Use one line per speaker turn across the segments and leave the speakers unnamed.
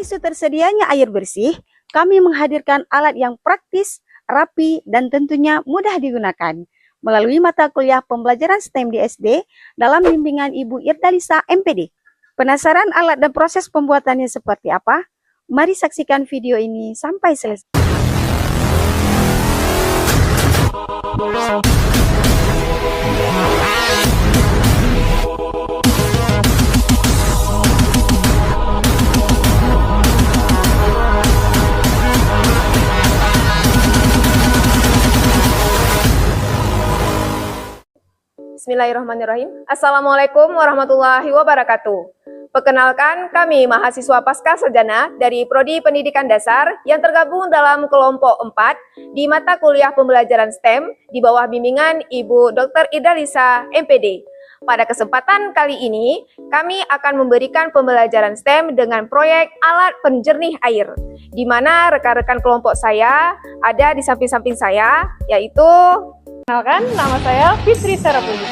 isu tersedianya air bersih, kami menghadirkan alat yang praktis, rapi, dan tentunya mudah digunakan melalui mata kuliah pembelajaran STEM di SD dalam bimbingan Ibu Irdalisa MPD. Penasaran alat dan proses pembuatannya seperti apa? Mari saksikan video ini sampai selesai.
Bismillahirrahmanirrahim. Assalamualaikum warahmatullahi wabarakatuh. Perkenalkan, kami mahasiswa Pasca Sarjana dari Prodi Pendidikan Dasar yang tergabung dalam kelompok 4 di mata kuliah pembelajaran STEM di bawah bimbingan Ibu Dr. Irdalisa MPD. Pada kesempatan kali ini, kami akan memberikan pembelajaran STEM dengan proyek alat penjernih air, di mana rekan-rekan kelompok saya ada di samping-samping saya, yaitu
Kenalkan, nama saya Fitri Sarapudi.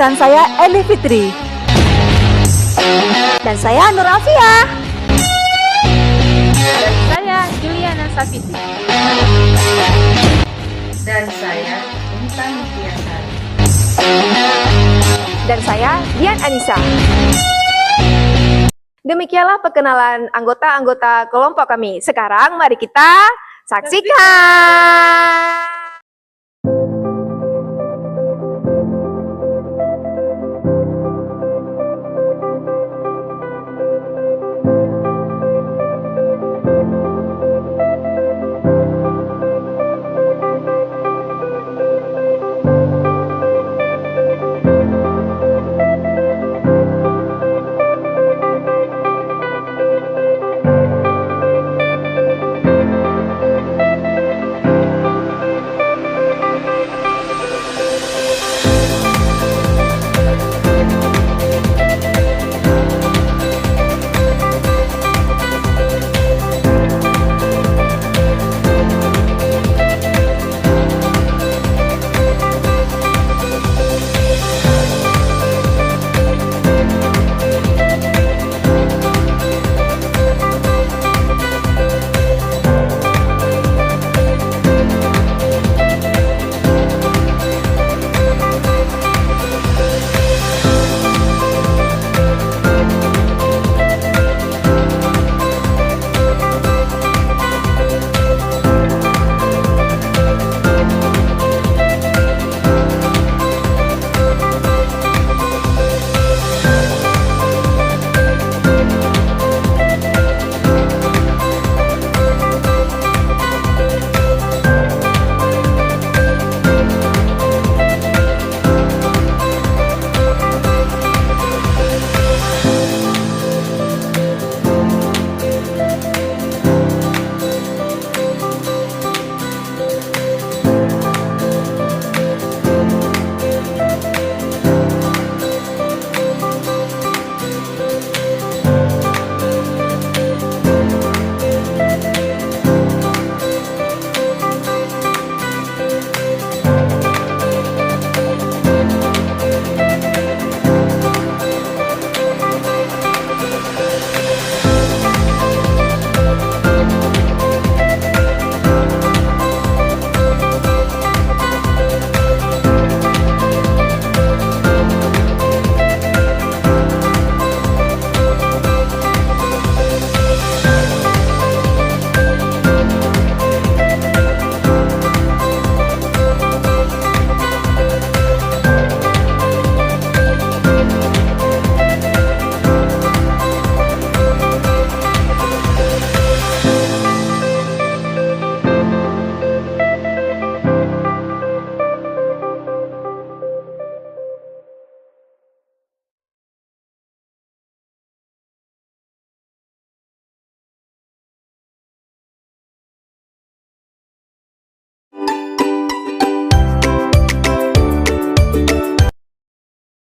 Dan saya Eli Fitri. Dan saya Nur Afiah.
Dan saya Juliana Safiti.
Dan saya Intan Tiasari.
dan saya Dian Anissa. Demikianlah perkenalan anggota-anggota kelompok kami. Sekarang mari kita saksikan.